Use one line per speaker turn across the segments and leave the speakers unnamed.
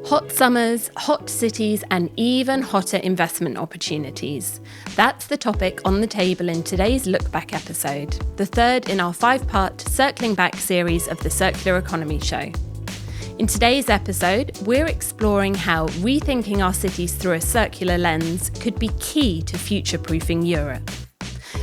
Hot summers, hot cities, and even hotter investment opportunities. That's the topic on the table in today's Look Back episode, the third in our 5-part Circling Back series of the Circular Economy Show. In today's episode, we're exploring how rethinking our cities through a circular lens could be key to future-proofing Europe.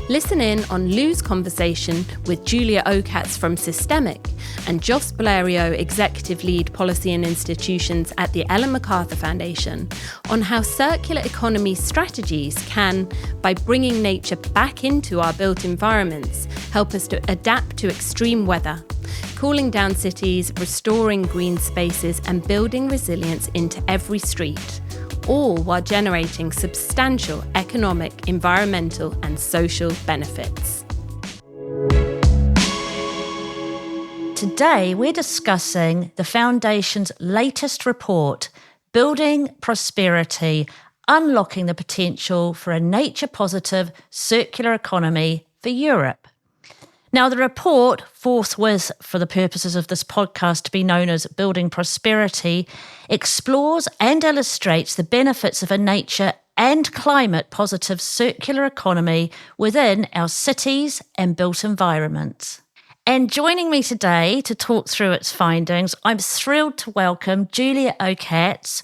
Listen in on Lou's conversation with Julia Okatz from Systemiq and Joss Bleriot, Executive Lead Policy and Institutions at the Ellen MacArthur Foundation, on how circular economy strategies can, by bringing nature back into our built environments, help us to adapt to extreme weather, cooling down cities, restoring green spaces and building resilience into every street, all while generating substantial economic, environmental and social benefits.
Today, we're discussing the Foundation's latest report, Building Prosperity, Unlocking the Potential for a Nature-Positive Circular Economy for Europe. Now, the report, forthwith for the purposes of this podcast to be known as Building Prosperity, explores and illustrates the benefits of a nature and climate-positive circular economy within our cities and built environments. And joining me today to talk through its findings, I'm thrilled to welcome Julia Okatz,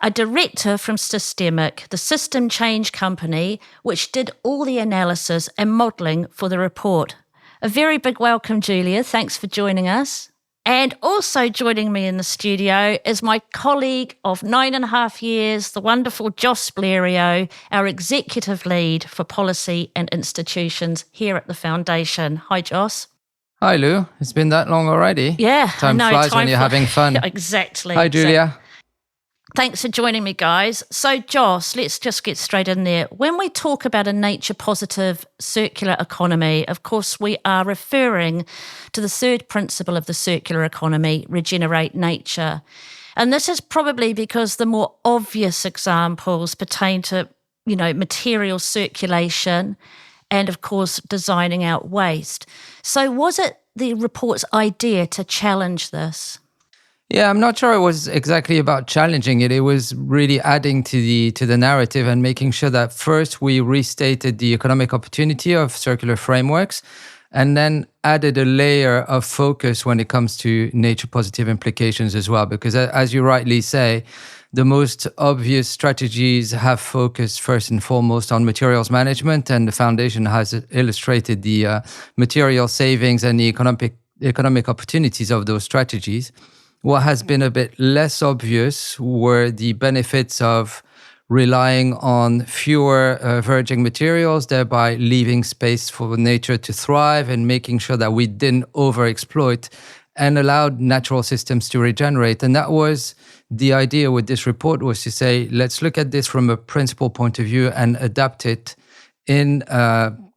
a director from Systemiq, the system change company, which did all the analysis and modelling for the report. A very big welcome, Julia. Thanks for joining us. And also joining me in the studio is my colleague of 9.5 years, the wonderful Joss Bleriot, our Executive Lead for Policy and Institutions here at the Foundation. Hi, Joss.
Hi, Lou. It's been that long already.
Yeah,
Time flies when you're having fun.
Exactly.
Hi, Julia.
Thanks for joining me, guys. So, Joss, let's just get straight in there. When we talk about a nature-positive circular economy, of course, we are referring to the third principle of the circular economy, regenerate nature. And this is probably because the more obvious examples pertain to, material circulation and, of course, designing out waste. So was it the report's idea to challenge this?
Yeah, I'm not sure it was exactly about challenging it. It was really adding to the narrative and making sure that first we restated the economic opportunity of circular frameworks and then added a layer of focus when it comes to nature-positive implications as well. Because as you rightly say, the most obvious strategies have focused first and foremost on materials management, and the Foundation has illustrated the material savings and the economic opportunities of those strategies. What has been a bit less obvious were the benefits of relying on fewer virgin materials, thereby leaving space for nature to thrive and making sure that we didn't overexploit and allowed natural systems to regenerate. And that was the idea with this report, was to say, let's look at this from a principle point of view and adapt it in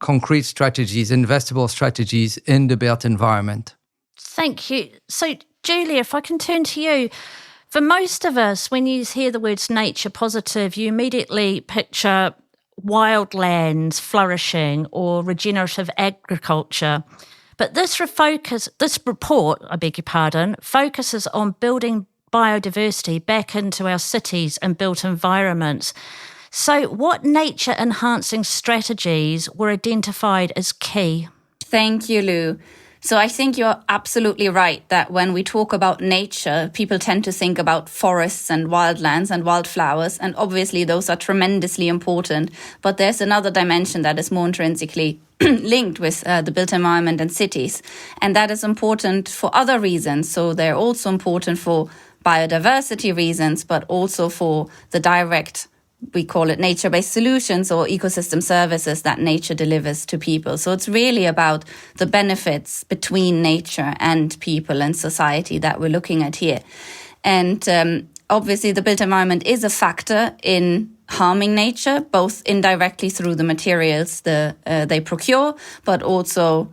concrete strategies, investable strategies in the built environment.
Thank you. So, Julia, if I can turn to you. For most of us, when you hear the words nature positive, you immediately picture wildlands flourishing or regenerative agriculture. But this report, focuses on building biodiversity back into our cities and built environments. So what nature-enhancing strategies were identified as key?
Thank you, Lou. So I think you're absolutely right that when we talk about nature, people tend to think about forests and wildlands and wildflowers. And obviously those are tremendously important. But there's another dimension that is more intrinsically linked with the built environment and cities. And that is important for other reasons. So they're also important for biodiversity reasons, but also for the direct, we call it nature-based solutions or ecosystem services that nature delivers to people. So it's really about the benefits between nature and people and society that we're looking at here. And obviously the built environment is a factor in harming nature, both indirectly through the materials they procure, but also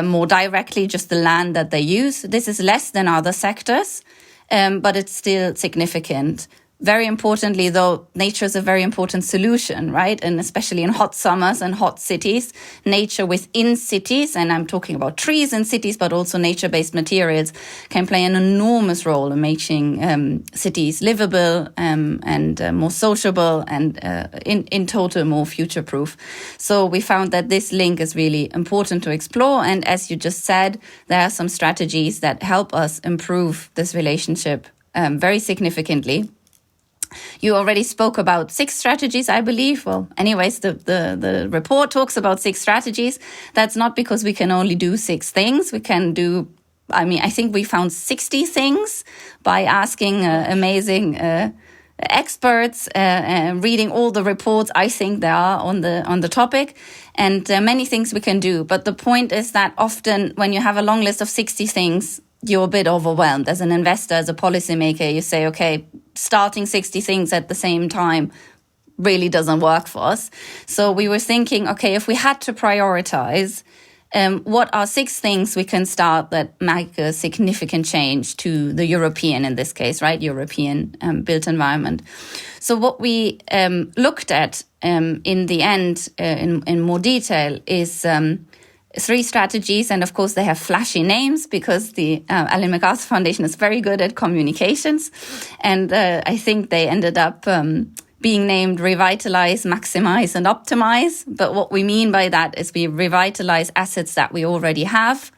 more directly just the land that they use. This is less than other sectors, but it's still significant. very importantly, though, nature is a very important solution, right? And especially in hot summers and hot cities, nature within cities, and I'm talking about trees in cities, but also nature-based materials, can play an enormous role in making cities livable and more sociable and in total more future-proof. So we found that this link is really important to explore. And as you just said, there are some strategies that help us improve this relationship very significantly. You already spoke about 6 strategies, I believe. Well, anyways, the report talks about 6 strategies. That's not because we can only do 6 things. We can do, I think we found 60 things by asking amazing experts, reading all the reports I think there are on the topic, and many things we can do. But the point is that often when you have a long list of 60 things, you're a bit overwhelmed. As an investor, as a policymaker, you say, okay, starting 60 things at the same time really doesn't work for us. So we were thinking, okay, if we had to prioritize, what are 6 things we can start that make a significant change to the European, in this case, right, European built environment? So what we looked at in the end in more detail is 3 strategies, and of course they have flashy names because the Ellen MacArthur Foundation is very good at communications, and I think they ended up being named Revitalize, Maximize and Optimize. But what we mean by that is we revitalize assets that we already have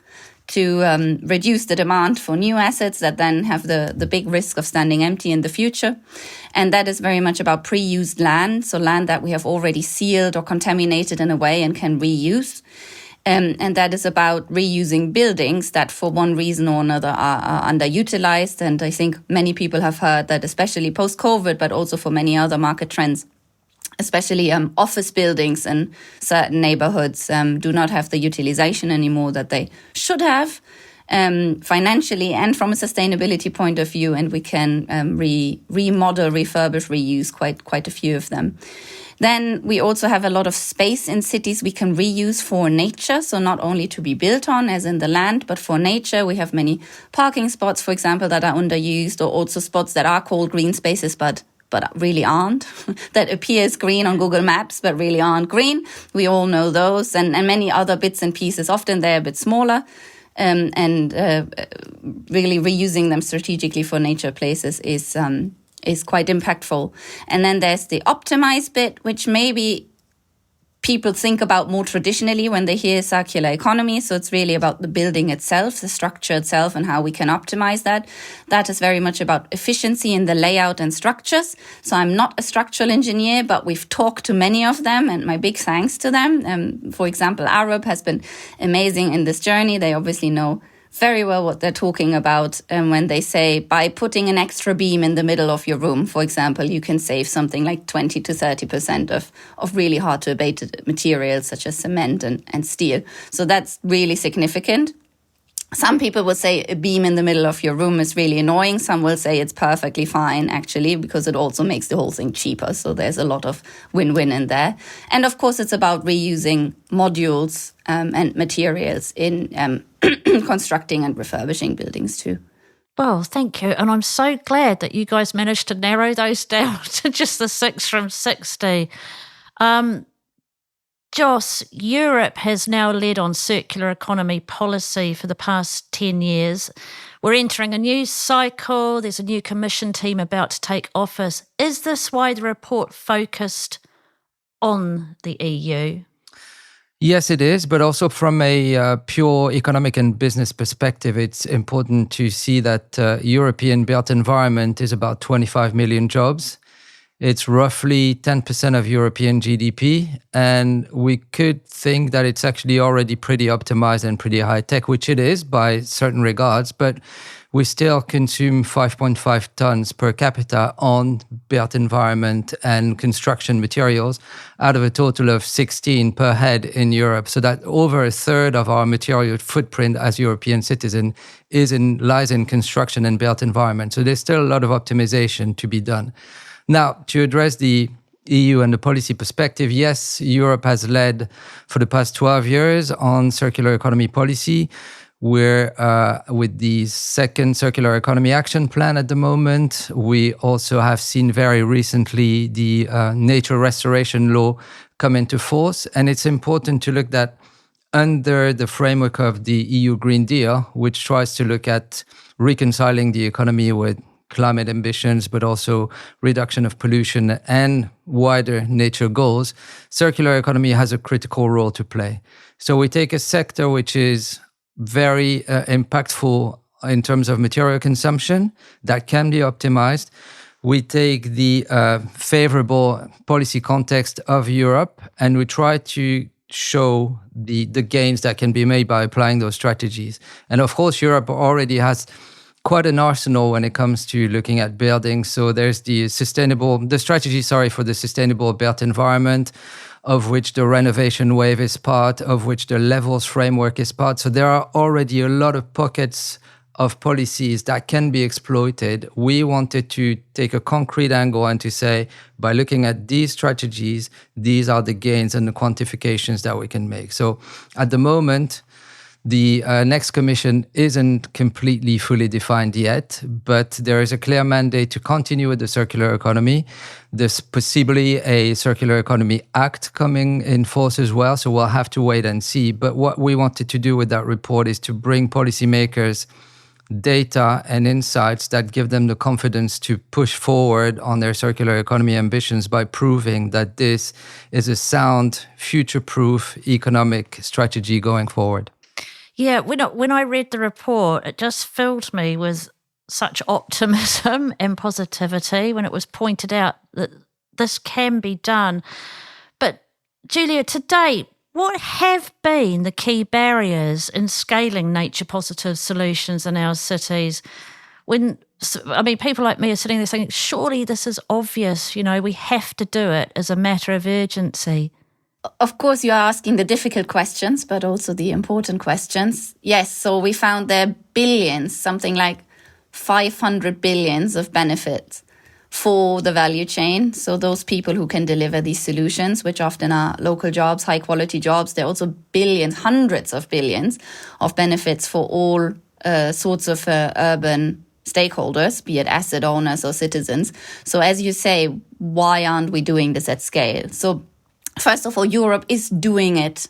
to reduce the demand for new assets that then have the big risk of standing empty in the future. And that is very much about pre-used land, so land that we have already sealed or contaminated in a way and can reuse. And that is about reusing buildings that for one reason or another are underutilized. And I think many people have heard that, especially post-COVID, but also for many other market trends, especially office buildings in certain neighborhoods do not have the utilization anymore that they should have financially and from a sustainability point of view. And we can remodel, refurbish, reuse quite a few of them. Then we also have a lot of space in cities we can reuse for nature. So not only to be built on, as in the land, but for nature. We have many parking spots, for example, that are underused, or also spots that are called green spaces, but really aren't, that appears green on Google Maps, but really aren't green. We all know those, and many other bits and pieces. Often they're a bit smaller, and really reusing them strategically for nature places is quite impactful. And then there's the optimize bit, which maybe people think about more traditionally when they hear circular economy. So it's really about the building itself, the structure itself, and how we can optimize that. That is very much about efficiency in the layout and structures. So I'm not a structural engineer, but we've talked to many of them, and my big thanks to them. For example, Arup has been amazing in this journey. They obviously know very well what they're talking about when they say by putting an extra beam in the middle of your room, for example, you can save something like 20 to 30% of really hard to abate materials such as cement and steel. So that's really significant. Some people will say a beam in the middle of your room is really annoying. Some will say it's perfectly fine, actually, because it also makes the whole thing cheaper. So there's a lot of win-win in there. And of course, it's about reusing modules and materials in constructing and refurbishing buildings too.
Well, thank you. And I'm so glad that you guys managed to narrow those down to just the 6 from 60. Joss, Europe has now led on circular economy policy for the past 10 years. We're entering a new cycle. There's a new commission team about to take office. Is this why the report focused on the EU?
Yes, it is. But also from a pure economic and business perspective, it's important to see that European built environment is about 25 million jobs. It's roughly 10% of European GDP, and we could think that it's actually already pretty optimized and pretty high tech, which it is by certain regards, but we still consume 5.5 tons per capita on built environment and construction materials out of a total of 16 per head in Europe. So that over a third of our material footprint as European citizens lies in construction and built environment. So there's still a lot of optimization to be done. Now, to address the EU and the policy perspective, yes, Europe has led for the past 12 years on circular economy policy. We're with the second Circular Economy Action Plan at the moment. We also have seen very recently the nature restoration law come into force. And it's important to look at under the framework of the EU Green Deal, which tries to look at reconciling the economy with climate ambitions, but also reduction of pollution and wider nature goals, circular economy has a critical role to play. So we take a sector which is very impactful in terms of material consumption that can be optimized. We take the favorable policy context of Europe and we try to show the gains that can be made by applying those strategies. And of course, Europe already has quite an arsenal when it comes to looking at buildings. So there's the strategy for the sustainable built environment, of which the renovation wave is part, of which the levels framework is part. So there are already a lot of pockets of policies that can be exploited. We wanted to take a concrete angle and to say, by looking at these strategies, these are the gains and the quantifications that we can make. So at the moment, the next commission isn't completely fully defined yet, but there is a clear mandate to continue with the circular economy. There's possibly a Circular Economy Act coming in force as well, so we'll have to wait and see. But what we wanted to do with that report is to bring policymakers data and insights that give them the confidence to push forward on their circular economy ambitions by proving that this is a sound, future-proof economic strategy going forward.
Yeah, when I read the report, it just filled me with such optimism and positivity when it was pointed out that this can be done. But Julia, to date, what have been the key barriers in scaling nature-positive solutions in our cities? People like me are sitting there saying, surely this is obvious, we have to do it as a matter of urgency.
Of course, you are asking the difficult questions, but also the important questions. Yes, so we found there are billions, something like 500 billions of benefits for the value chain. So those people who can deliver these solutions, which often are local jobs, high quality jobs, there are also billions, hundreds of billions of benefits for all sorts of urban stakeholders, be it asset owners or citizens. So as you say, why aren't we doing this at scale? So first of all, Europe is doing it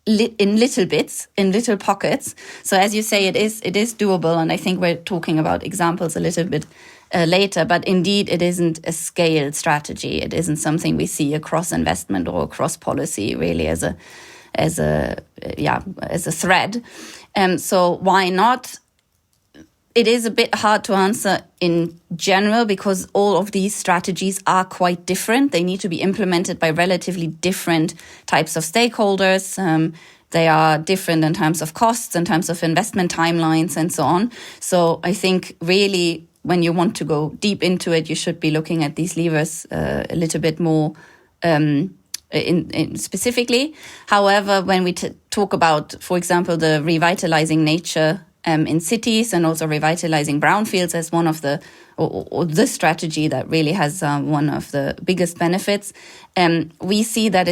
in little bits, in little pockets. So as you say, it is doable. And I think we're talking about examples a little bit later. But indeed, it isn't a scaled strategy. It isn't something we see across investment or across policy really as a thread. So why not? It is a bit hard to answer in general because all of these strategies are quite different. They need to be implemented by relatively different types of stakeholders. They are different in terms of costs, in terms of investment timelines, and so on. So I think really when you want to go deep into it, you should be looking at these levers a little bit more in specifically. However, when we talk about, for example, the revitalizing nature in cities and also revitalizing brownfields as one of the strategy that really has one of the biggest benefits. We see that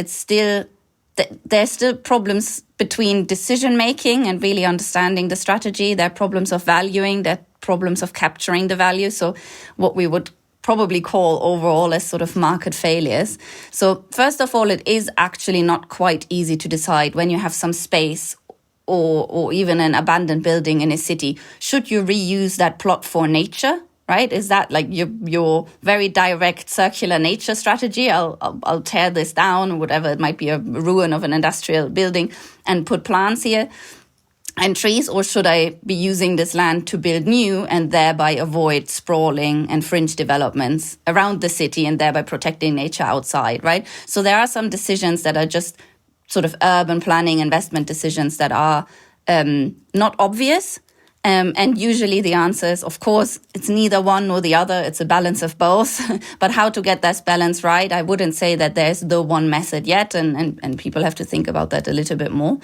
there's still problems between decision making and really understanding the strategy. There are problems of valuing, there are problems of capturing the value. So what we would probably call overall as sort of market failures. So first of all, it is actually not quite easy to decide when you have some space or even an abandoned building in a city, should you reuse that plot for nature, right? Is that like your very direct circular nature strategy? I'll tear this down or whatever, it might be a ruin of an industrial building and put plants here and trees, or should I be using this land to build new and thereby avoid sprawling and fringe developments around the city and thereby protecting nature outside, right? So there are some decisions that are just sort of urban planning investment decisions that are not obvious. And usually the answer is, of course, it's neither one nor the other. It's a balance of both. But how to get that balance right, I wouldn't say that there's the one method yet. And people have to think about that a little bit more.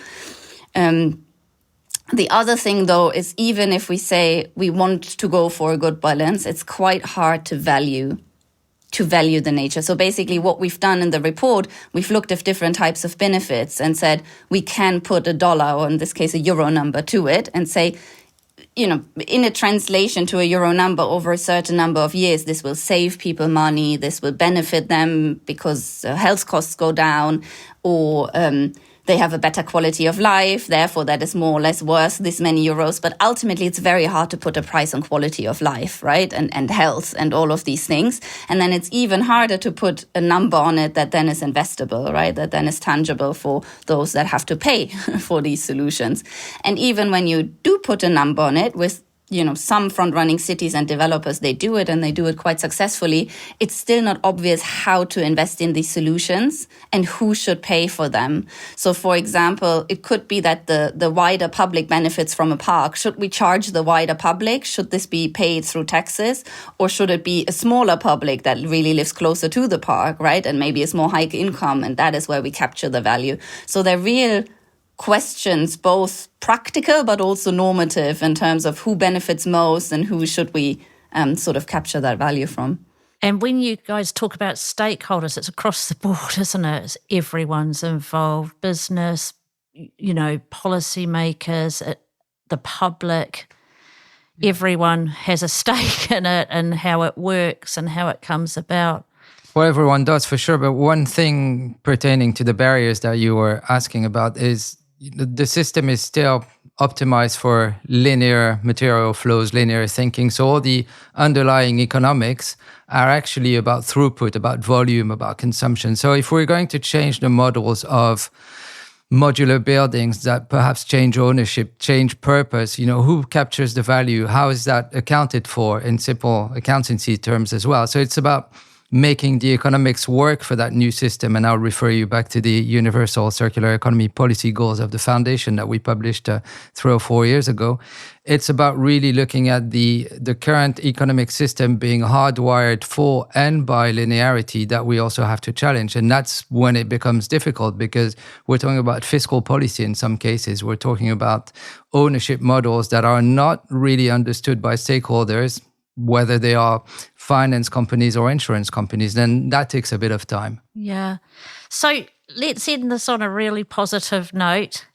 The other thing, though, is even if we say we want to go for a good balance, it's quite hard to value to value the nature. So basically what we've done in the report, we've looked at different types of benefits and said we can put $1, or in this case a euro number, to it and say, in a translation to a euro number over a certain number of years, this will save people money, this will benefit them because health costs go down, or they have a better quality of life, therefore that is more or less worth this many euros. But ultimately, it's very hard to put a price on quality of life, right? And health and all of these things. And then it's even harder to put a number on it that then is investable, right? That then is tangible for those that have to pay for these solutions. And even when you do put a number on it with some front-running cities and developers, they do it and they do it quite successfully. It's still not obvious how to invest in these solutions and who should pay for them. So, for example, it could be that the wider public benefits from a park. Should we charge the wider public? Should this be paid through taxes? Or should it be a smaller public that really lives closer to the park, right? And maybe is more high income, and that is where we capture the value. So they're real questions, both practical but also normative, in terms of who benefits most and who should we sort of capture that value from.
And when you guys talk about stakeholders, it's across the board, isn't it? It's everyone's involved, business, policymakers, the public. Everyone has a stake in it and how it works and how it comes about.
Well, everyone does for sure. But one thing pertaining to the barriers that you were asking about is the system is still optimized for linear material flows, linear thinking. So all the underlying economics are actually about throughput, about volume, about consumption. So if we're going to change the models of modular buildings that perhaps change ownership, change purpose, who captures the value? How is that accounted for in simple accountancy terms as well? So it's about making the economics work for that new system. And I'll refer you back to the Universal Circular Economy Policy Goals of the Foundation that we published 3 or 4 years ago. It's about really looking at the current economic system being hardwired for and by linearity that we also have to challenge. And that's when it becomes difficult, because we're talking about fiscal policy in some cases. We're talking about ownership models that are not really understood by stakeholders, whether they are finance companies or insurance companies. Then that takes a bit of time.
Yeah. So let's end this on a really positive note.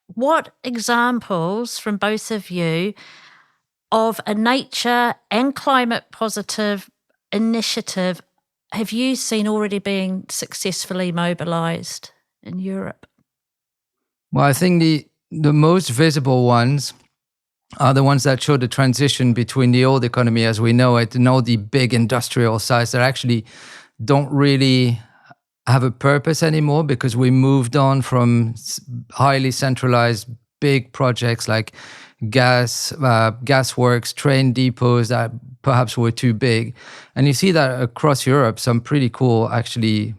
What examples from both of you of a nature and climate positive initiative have you seen already being successfully mobilised in Europe?
Well, I think the most visible ones are the ones that show the transition between the old economy as we know it and all the big industrial sites that actually don't really have a purpose anymore, because we moved on from highly centralized big projects like gas works, train depots that perhaps were too big. And you see that across Europe, some pretty cool actually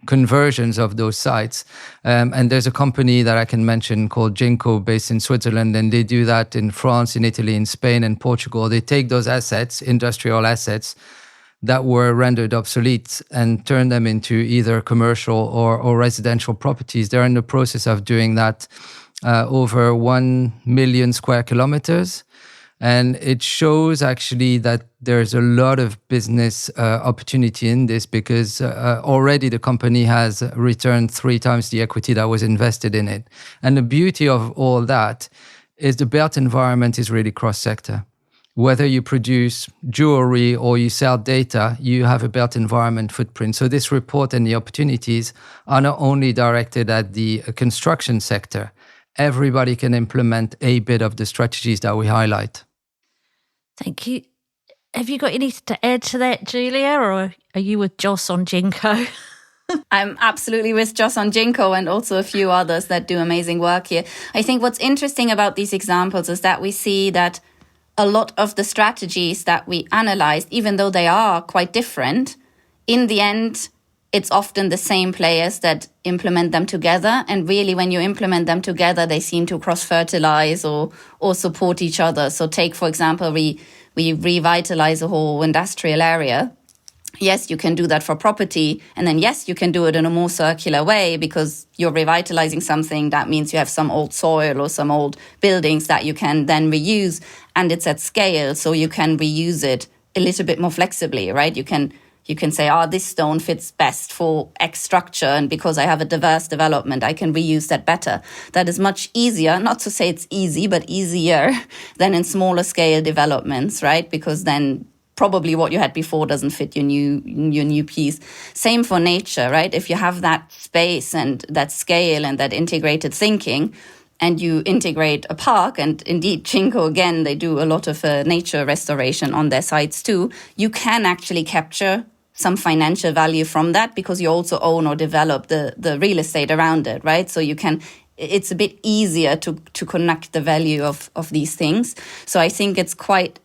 conversions of those sites. And there's a company that I can mention called Jinko, based in Switzerland, and they do that in France, in Italy, in Spain, and Portugal. They take those assets, industrial assets, that were rendered obsolete and turn them into either commercial or residential properties. They're in the process of doing that over 1 million square kilometers. And it shows actually that there's a lot of business opportunity in this, because already the company has returned 3 times the equity that was invested in it. And the beauty of all that is the built environment is really cross-sector. Whether you produce jewelry or you sell data, you have a built environment footprint. So this report and the opportunities are not only directed at the construction sector. Everybody can implement a bit of the strategies that we highlight.
Thank you. Have you got anything to add to that, Julia, or are you with Joss on Jinko?
I'm absolutely with Joss on Jinko, and also a few others that do amazing work here. I think what's interesting about these examples is that we see that a lot of the strategies that we analyzed, even though they are quite different, in the end, it's often the same players that implement them together. And really, when you implement them together, they seem to cross-fertilize or support each other. So take, for example, we revitalize a whole industrial area. Yes, you can do that for property. And then, yes, you can do it in a more circular way, because you're revitalizing something. That means you have some old soil or some old buildings that you can then reuse. And it's at scale, so you can reuse it a little bit more flexibly, right? You can You can say, this stone fits best for X structure, and because I have a diverse development, I can reuse that better. That is much easier, not to say it's easy, but easier than in smaller scale developments, right? Because then probably what you had before doesn't fit your new piece. Same for nature, right? If you have that space and that scale and that integrated thinking, and you integrate a park, and indeed, Cinco, again, they do a lot of nature restoration on their sites too, you can actually capture some financial value from that because you also own or develop the real estate around it, right? So it's a bit easier to connect the value of these things. So I think it's quite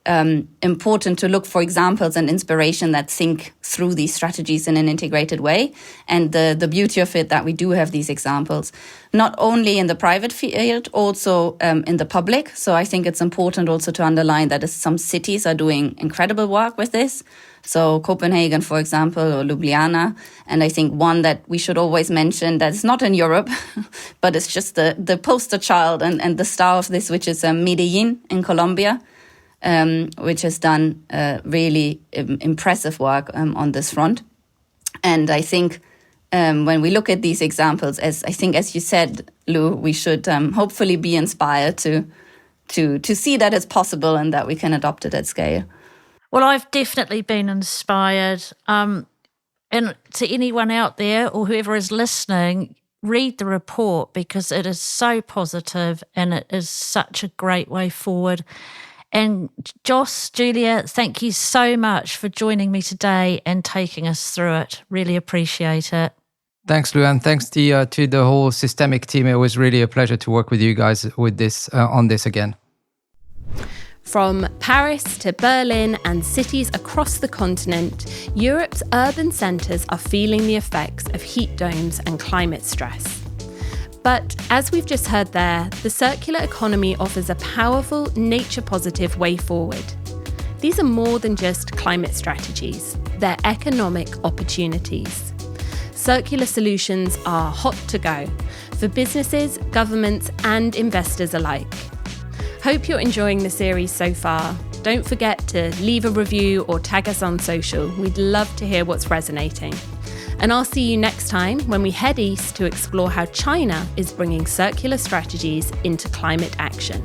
important to look for examples and inspiration that think through these strategies in an integrated way. And the beauty of it that we do have these examples, not only in the private field, also in the public. So I think it's important also to underline that some cities are doing incredible work with this. So Copenhagen, for example, or Ljubljana. And I think one that we should always mention that is not in Europe, but it's just the poster child and the star of this, which is Medellin in Colombia, which has done really impressive work on this front. And I think when we look at these examples, as you said, Lou, we should hopefully be inspired to see that it's possible and that we can adopt it at scale.
Well, I've definitely been inspired. And to anyone out there or whoever is listening, read the report because it is so positive and it is such a great way forward. And Joss, Julia, thank you so much for joining me today and taking us through it. Really appreciate it.
Thanks, Lou, and thanks to the whole Systemiq team. It was really a pleasure to work with you guys with this on this again.
From Paris to Berlin and cities across the continent, Europe's urban centres are feeling the effects of heat domes and climate stress. But as we've just heard there, the circular economy offers a powerful, nature-positive way forward. These are more than just climate strategies, they're economic opportunities. Circular solutions are hot to go for businesses, governments and investors alike. Hope you're enjoying the series so far. Don't forget to leave a review or tag us on social. We'd love to hear what's resonating. And I'll see you next time when we head east to explore how China is bringing circular strategies into climate action.